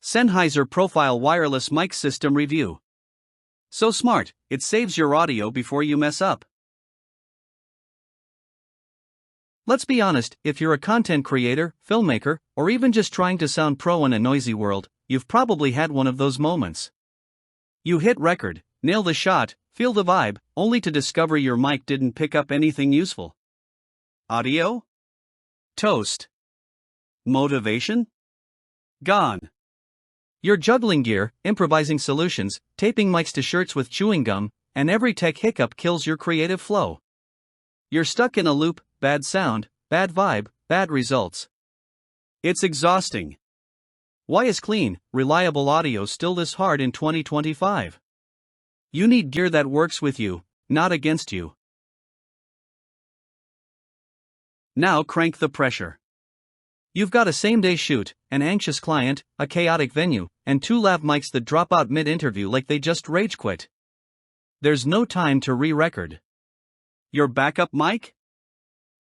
Sennheiser Profile Wireless Mic System Review. So smart, it saves your audio before you mess up. Let's be honest, if you're a content creator, filmmaker, or even just trying to sound pro in a noisy world, you've probably had one of those moments. You hit record, nail the shot, feel the vibe, only to discover your mic didn't pick up anything useful. Audio? Toast. Motivation? Gone. Your juggling gear, improvising solutions, taping mics to shirts with chewing gum, and every tech hiccup kills your creative flow. You're stuck in a loop, bad sound, bad vibe, bad results. It's exhausting. Why is clean, reliable audio still this hard in 2025? You need gear that works with you, not against you. Now crank the pressure. You've got a same-day shoot, an anxious client, a chaotic venue, and two lav mics that drop out mid-interview like they just rage quit. There's no time to re-record. Your backup mic?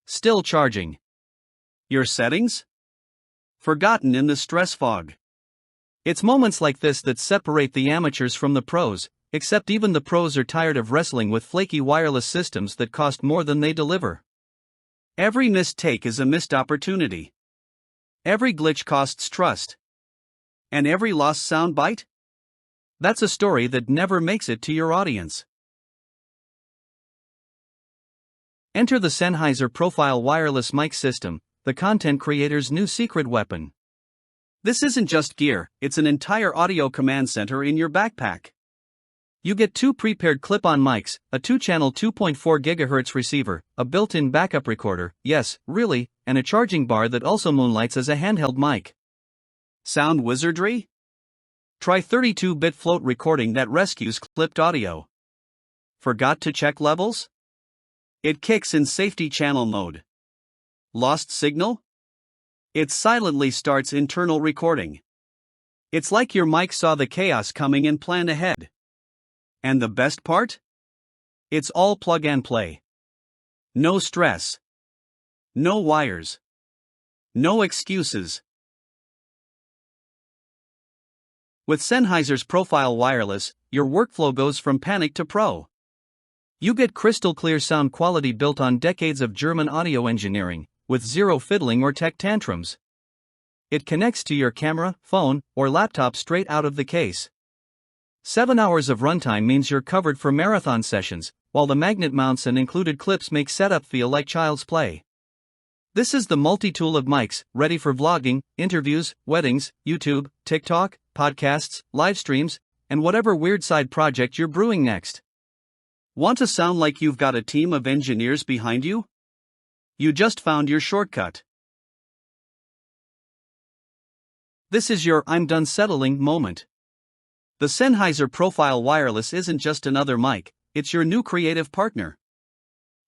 Still charging. Your settings? Forgotten in the stress fog. It's moments like this that separate the amateurs from the pros, except even the pros are tired of wrestling with flaky wireless systems that cost more than they deliver. Every missed take is a missed opportunity. Every glitch costs trust. And every lost soundbite? That's a story that never makes it to your audience. Enter the Sennheiser Profile Wireless Mic System, the content creator's new secret weapon. This isn't just gear, it's an entire audio command center in your backpack. You get two prepared clip-on mics, a 2-channel 2.4 GHz receiver, a built-in backup recorder, yes, really, and a charging bar that also moonlights as a handheld mic. Sound wizardry? Try 32-bit float recording that rescues clipped audio. Forgot to check levels? It kicks in safety channel mode. Lost signal? It silently starts internal recording. It's like your mic saw the chaos coming and planned ahead. And the best part? It's all plug and play. No stress. No wires. No excuses. With Sennheiser's Profile Wireless, your workflow goes from panic to pro. You get crystal clear sound quality built on decades of German audio engineering, with zero fiddling or tech tantrums. It connects to your camera, phone, or laptop straight out of the case. 7 hours of runtime means you're covered for marathon sessions, while the magnet mounts and included clips make setup feel like child's play. This is the multi-tool of mics, ready for vlogging, interviews, weddings, YouTube, TikTok, podcasts, live streams, and whatever weird side project you're brewing next. Want to sound like you've got a team of engineers behind you? You just found your shortcut. This is your "I'm done settling" moment. The Sennheiser Profile Wireless isn't just another mic, it's your new creative partner.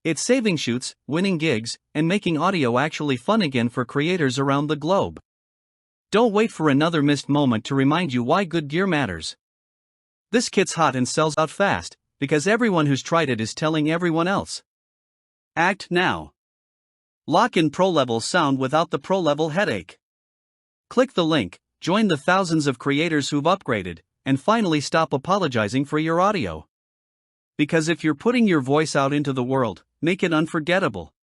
It's saving shoots, winning gigs, and making audio actually fun again for creators around the globe. Don't wait for another missed moment to remind you why good gear matters. This kit's hot and sells out fast, because everyone who's tried it is telling everyone else. Act now. Lock in pro-level sound without the pro-level headache. Click the link, join the thousands of creators who've upgraded, and finally stop apologizing for your audio. Because if you're putting your voice out into the world, make it unforgettable.